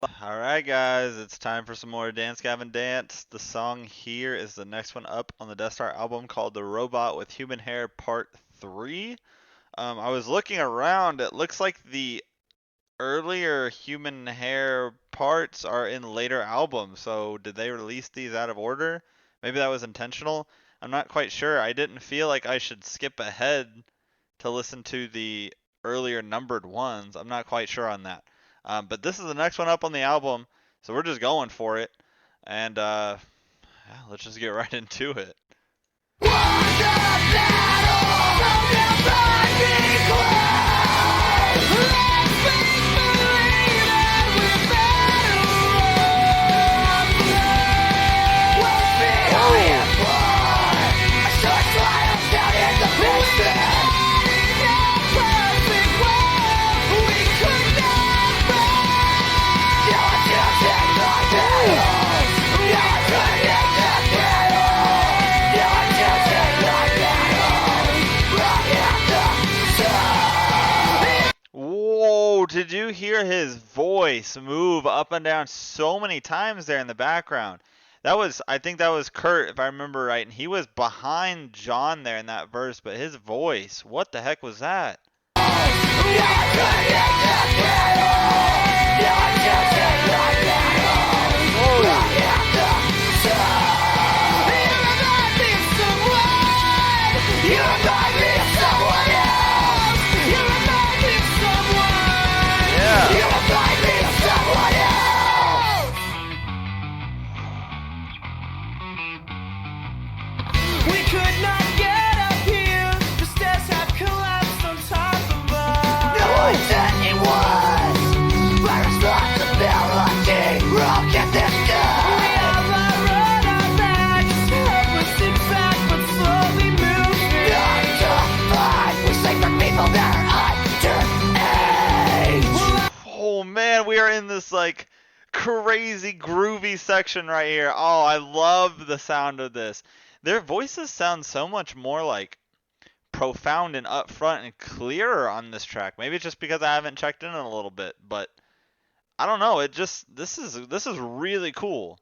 Alright guys, it's time for some more Dance Gavin Dance. The song here is the next one up on the Death Star album called The Robot with Human Hair Part 3. I was looking around, it looks like the earlier human hair parts are in later albums, so did they release these out of order? Maybe that was intentional? I'm not quite sure. I didn't feel like I should skip ahead to listen to the earlier numbered ones. I'm not quite sure on that. But this is the next one up on the album, so we're just going for it. And yeah, let's just get right into it. Whoa, did you hear his voice move up and down so many times there in the background? I think that was Kurt, if I remember right, and he was behind John there in that verse, but his voice, what the heck was that? Oh man, we are in this like crazy groovy section right here. Oh, I love the sound of this. Their voices sound so much more like profound and upfront and clearer on this track. Maybe it's just because I haven't checked in a little bit, but I don't know. This is really cool.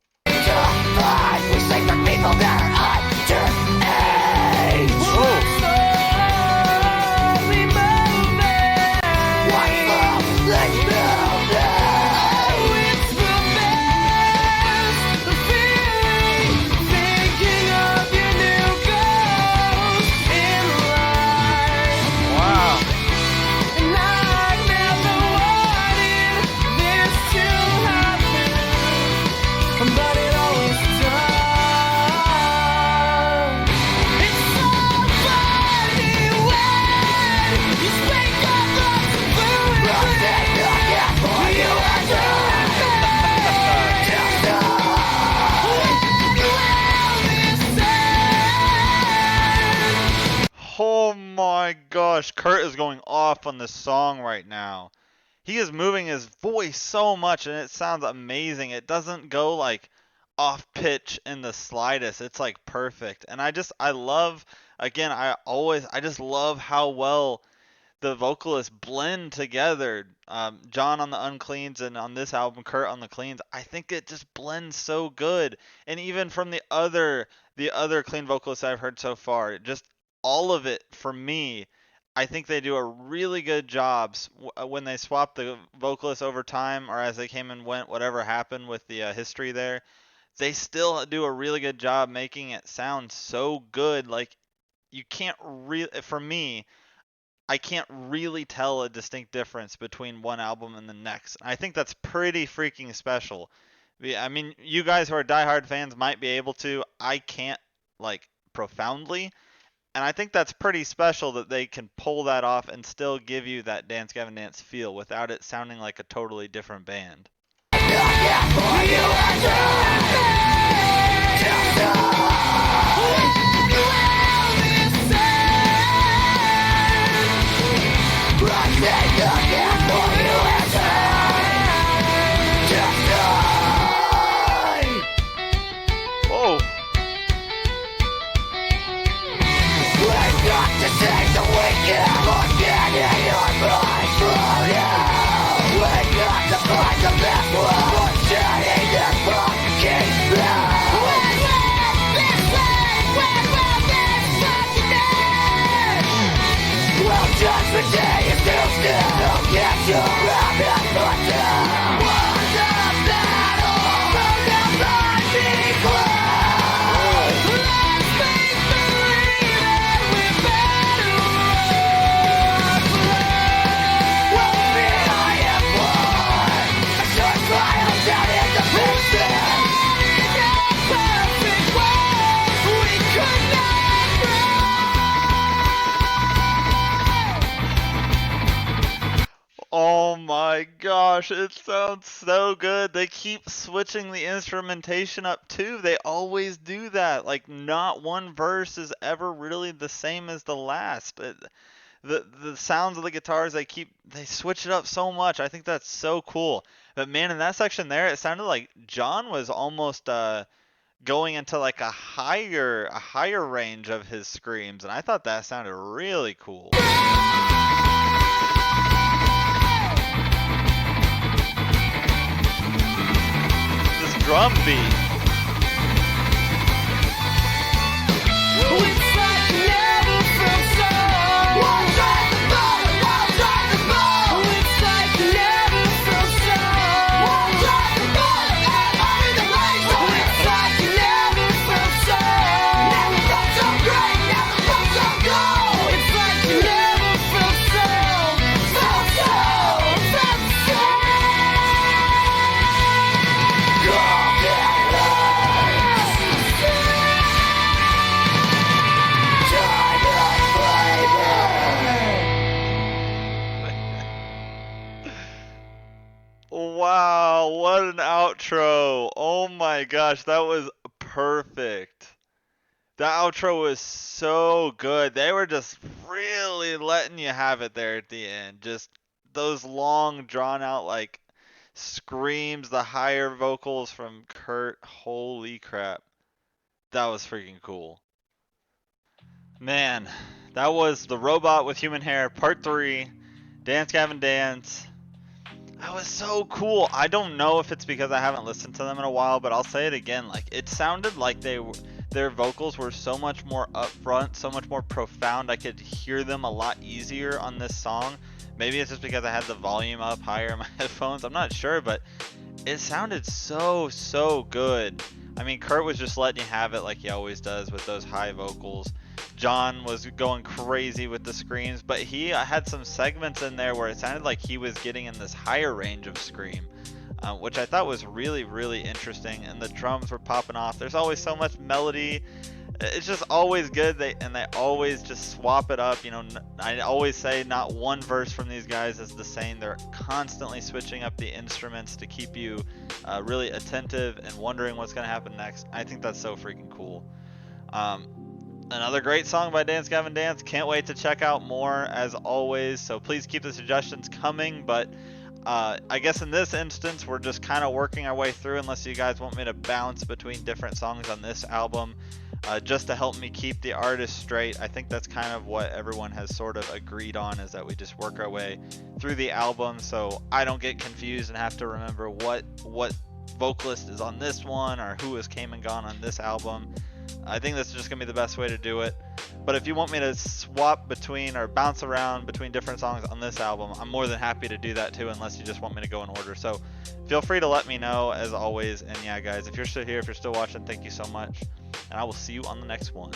Oh my gosh, Kurt is going off on this song right now. He is moving his voice so much and it sounds amazing. It doesn't go like off pitch in the slightest. It's like perfect. And I love, again, I just love how well the vocalists blend together. John on the uncleans and on this album, Kurt on the cleans. I think it just blends so good. And even from the other clean vocalists I've heard so far, just all of it for me, I think they do a really good job when they swap the vocalists over time or as they came and went, whatever happened with the history there. They still do a really good job making it sound so good. Like you can't really, for me, I can't really tell a distinct difference between one album and the next. I think that's pretty freaking special. I mean, you guys who are diehard fans might be able to. I can't, like, profoundly. And I think that's pretty special that they can pull that off and still give you that Dance Gavin Dance feel without it sounding like a totally different band. Whoa. We're not to find the best one. my gosh, it sounds so good. They keep switching the instrumentation up too. They always do that. Like not one verse is ever really the same as the last. The sounds of the guitars they switch it up so much. I think that's so cool. But man, in that section there, it sounded like John was almost going into like a higher range of his screams, and I thought that sounded really cool. This drum beat. Wow, what an outro. Oh my gosh, that was perfect. That outro was so good. They were just really letting you have it there at the end. Just those long, drawn out, like, screams, the higher vocals from Kurt. Holy crap. That was freaking cool. Man, that was The Robot with Human Hair, Part 3. Dance Gavin Dance. That was so cool. I don't know if it's because I haven't listened to them in a while, but I'll say it again. Like it sounded like their vocals were so much more upfront, so much more profound. I could hear them a lot easier on this song. Maybe it's just because I had the volume up higher in my headphones. I'm not sure, but it sounded so good. I mean, Kurt was just letting you have it like he always does with those high vocals. John was going crazy with the screams, but he had some segments in there where it sounded like he was getting in this higher range of scream, which I thought was really interesting. And the drums were popping off. There's always so much melody. It's just always good. They always just swap it up. You know, I always say not one verse from these guys is the same. They're constantly switching up the instruments to keep you really attentive and wondering what's going to happen next. I think that's so freaking cool. Another great song by Dance Gavin Dance. Can't wait to check out more as always. So please keep the suggestions coming. But I guess in this instance, we're just kind of working our way through unless you guys want me to bounce between different songs on this album. Just to help me keep the artist straight. I think that's kind of what everyone has sort of agreed on, is that we just work our way through the album so I don't get confused and have to remember what vocalist is on this one or who has came and gone on this album. I think that's just going to be the best way to do it. But if you want me to swap between or bounce around between different songs on this album, I'm more than happy to do that too, unless you just want me to go in order. So feel free to let me know as always. And yeah, guys, if you're still here, if you're still watching, thank you so much. And I will see you on the next one.